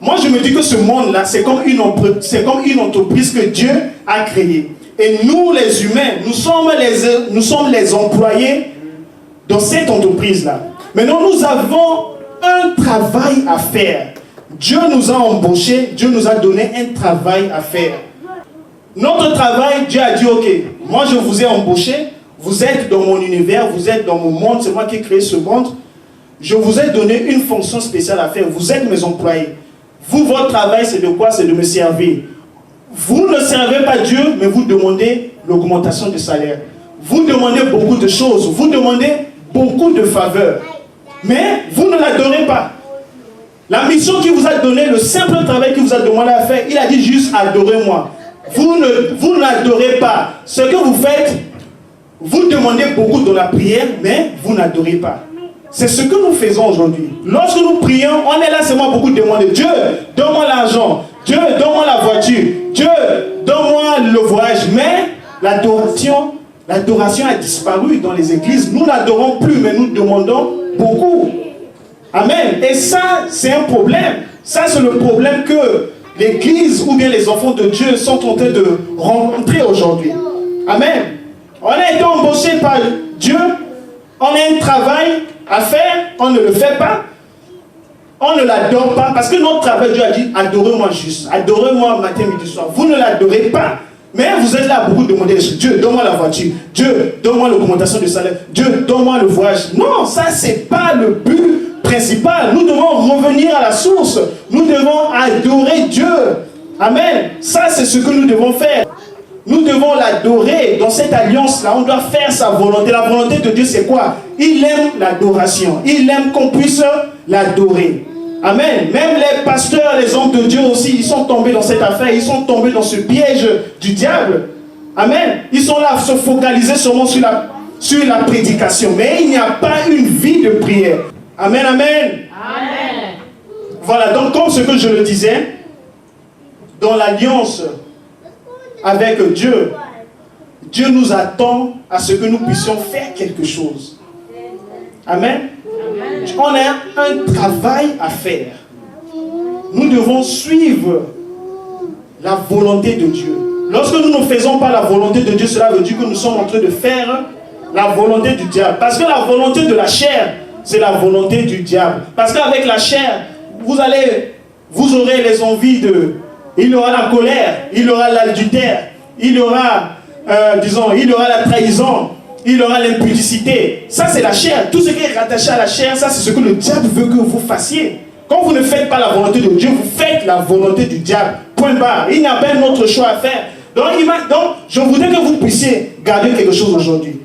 Moi, je me dis que ce monde-là, c'est comme une entreprise que Dieu a créée. Et nous, les humains, nous sommes les employés dans cette entreprise-là. Maintenant, nous avons un travail à faire. Dieu nous a embauchés, Dieu nous a donné un travail à faire. Notre travail, Dieu a dit, ok, moi je vous ai embauché, vous êtes dans mon univers, vous êtes dans mon monde, c'est moi qui ai créé ce monde. Je vous ai donné une fonction spéciale à faire, vous êtes mes employés. Vous, votre travail, c'est de quoi? C'est de me servir. Vous ne servez pas Dieu, mais vous demandez l'augmentation de salaire. Vous demandez beaucoup de choses, vous demandez beaucoup de faveurs. Mais vous ne l'adorez pas. La mission qu'il vous a donnée, le simple travail qu'il vous a demandé à faire, il a dit juste adorez-moi. Vous n'adorez pas. Ce que vous faites, vous demandez beaucoup dans la prière, mais vous n'adorez pas. C'est ce que nous faisons aujourd'hui. Lorsque nous prions, on est là seulement beaucoup demander Dieu, donne-moi l'argent. Dieu, donne-moi la voiture. Dieu, donne-moi le voyage. Mais l'adoration a disparu dans les églises. Nous n'adorons plus, mais nous demandons beaucoup. Amen. Et ça, c'est un problème. Ça, c'est le problème que l'église ou bien les enfants de Dieu sont en train de rencontrer aujourd'hui. Amen. On a été embauchés par Dieu. On a un travail à faire. On ne le fait pas. On ne l'adore pas. Parce que notre travail, Dieu a dit, adorez-moi juste. Adorez-moi matin, midi, soir. Vous ne l'adorez pas. Mais vous êtes là à beaucoup demander, Dieu, donne-moi la voiture. Dieu, donne-moi l'augmentation de salaire. Dieu, donne-moi le voyage. Non, ça, c'est pas le but principal. Nous devons revenir à la source. Nous devons adorer Dieu. Amen. Ça, c'est ce que nous devons faire. Nous devons l'adorer. Dans cette alliance-là, on doit faire sa volonté. La volonté de Dieu, c'est quoi? Il aime l'adoration. Il aime qu'on puisse l'adorer. Amen. Même les pasteurs, les hommes de Dieu aussi, ils sont tombés dans cette affaire. Ils sont tombés dans ce piège du diable. Amen. Ils sont là à se focaliser seulement sur la prédication. Mais il n'y a pas une vie de prière. Amen, amen. Amen. Voilà, donc comme ce que je le disais, dans l'alliance avec Dieu, Dieu nous attend à ce que nous puissions faire quelque chose. Amen. On a un travail à faire. Nous devons suivre la volonté de Dieu. Lorsque nous ne faisons pas la volonté de Dieu, cela veut dire que nous sommes en train de faire la volonté du diable. Parce que la volonté de la chair, c'est la volonté du diable. Parce qu'avec la chair, vous aurez les envies de... Il y aura la colère, il y aura l'adultère, il y aura, il y aura la trahison, il y aura l'impudicité. Ça, c'est la chair. Tout ce qui est rattaché à la chair, ça, c'est ce que le diable veut que vous fassiez. Quand vous ne faites pas la volonté de Dieu, vous faites la volonté du diable. Point barre. Il n'y a pas un autre choix à faire. Donc, je voudrais que vous puissiez garder quelque chose aujourd'hui.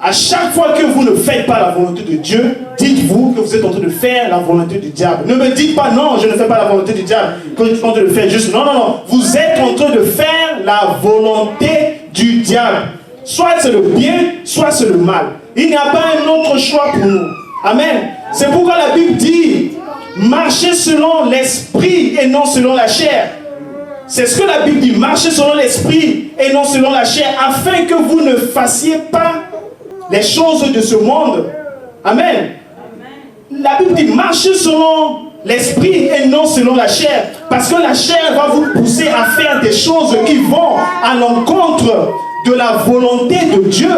À chaque fois que vous ne faites pas la volonté de Dieu, dites-vous que vous êtes en train de faire la volonté du diable. Ne me dites pas non, je ne fais pas la volonté du diable. Que je suis en train de faire juste. Non, non, non. Vous êtes en train de faire la volonté du diable. Soit c'est le bien, soit c'est le mal. Il n'y a pas un autre choix pour nous. Amen. C'est pourquoi la Bible dit, marchez selon l'esprit et non selon la chair. C'est ce que la Bible dit, marchez selon l'esprit et non selon la chair, afin que vous ne fassiez pas les choses de ce monde. Amen. La Bible dit, marchez selon l'esprit et non selon la chair. Parce que la chair va vous pousser à faire des choses qui vont à l'encontre de la volonté de Dieu.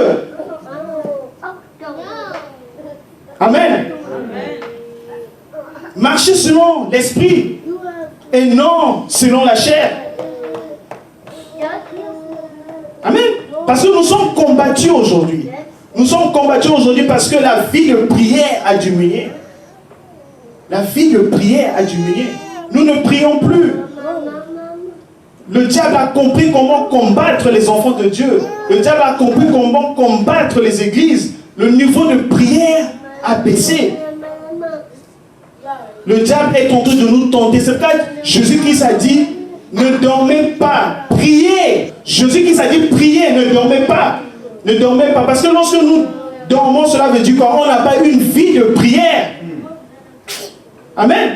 Amen. Marchez selon l'esprit et non selon la chair. Amen. Parce que nous sommes combattus aujourd'hui. Nous sommes combattus aujourd'hui parce que la vie de prière a diminué. La vie de prière a diminué. Nous ne prions plus. Le diable a compris comment combattre les enfants de Dieu. Le diable a compris comment combattre les églises. Le niveau de prière a baissé. Le diable est en train de nous tenter. C'est pourquoi Jésus-Christ a dit, ne dormez pas, priez. Jésus-Christ a dit, priez, ne dormez pas. Ne dormez pas. Parce que lorsque nous dormons, cela veut dire qu'on n'a pas une vie de prière. Amen.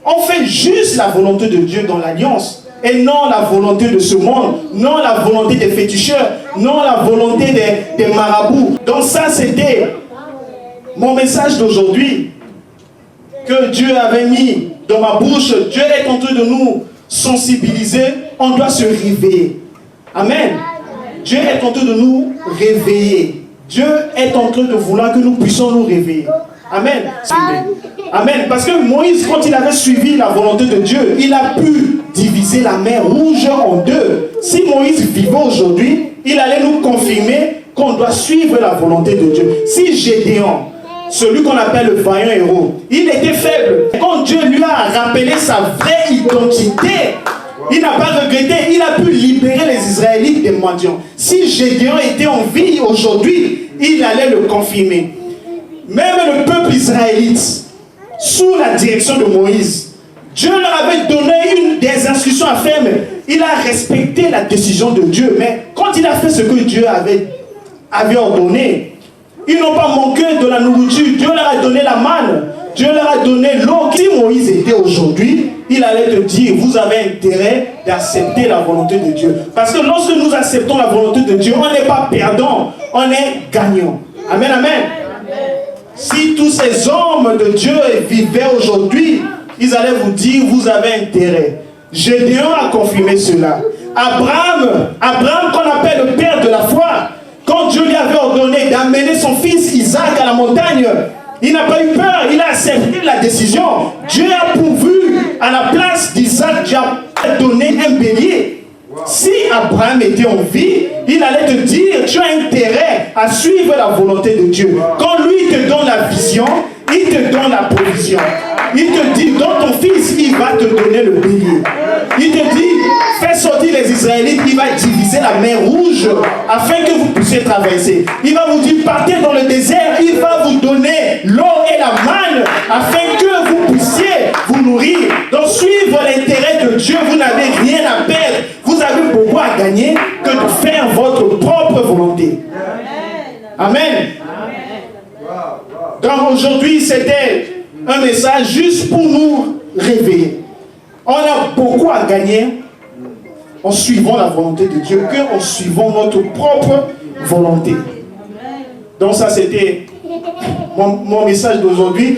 On fait juste la volonté de Dieu dans l'alliance. Et non la volonté de ce monde. Non la volonté des féticheurs. Non la volonté des marabouts. Donc ça, c'était mon message d'aujourd'hui. Que Dieu avait mis dans ma bouche. Dieu est en train de nous sensibiliser. On doit se réveiller. Amen. Dieu est en train de nous réveiller. Dieu est en train de vouloir que nous puissions nous réveiller. Amen. Amen. Parce que Moïse, quand il avait suivi la volonté de Dieu, il a pu diviser la mer Rouge en deux. Si Moïse vivait aujourd'hui, il allait nous confirmer qu'on doit suivre la volonté de Dieu. Si Gédéon, celui qu'on appelle le vaillant héros, il était faible. Quand Dieu lui a rappelé sa vraie identité, il n'a pas regretté, il a pu libérer les Israélites des mendiants. Si Gédéon était en vie aujourd'hui, il allait le confirmer. Même le peuple israélite, sous la direction de Moïse, Dieu leur avait donné des instructions à faire, mais il a respecté la décision de Dieu. Mais quand il a fait ce que Dieu avait ordonné, ils n'ont pas manqué de la nourriture. Dieu leur a donné la manne. Dieu leur a donné l'eau. Si Moïse était aujourd'hui, il allait te dire, vous avez intérêt d'accepter la volonté de Dieu. Parce que lorsque nous acceptons la volonté de Dieu, on n'est pas perdant, on est gagnant. Amen, amen. Si tous ces hommes de Dieu vivaient aujourd'hui, ils allaient vous dire, vous avez intérêt. Gédéon a confirmé cela. Abraham qu'on appelle le père de la foi, quand Dieu lui avait ordonné d'amener son fils Isaac à la montagne, il n'a pas eu peur, il a accepté la décision. Dieu a pourvu à la place d'Isaac, Dieu a donné un bélier. Si Abraham était en vie, il allait te dire, tu as intérêt à suivre la volonté de Dieu. Quand lui te donne la vision, il te donne la provision. Il te dit, dans ton fils, il va te donner le bélier. Il te dit, fais sortir les Israélites, il va diviser la mer Rouge afin que vous puissiez traverser. Il va vous dire, partez dans le désert, il va vous donner l'eau et la manne afin que vous puissiez vous nourrir. Donc suivre l'intérêt de Dieu, vous n'avez rien à perdre. Vous avez beaucoup à gagner que de faire votre propre volonté. Amen. Donc aujourd'hui, c'était un message juste pour nous réveiller. On a beaucoup à gagner en suivant la volonté de Dieu qu'en suivant notre propre volonté. Donc ça, c'était mon message d'aujourd'hui.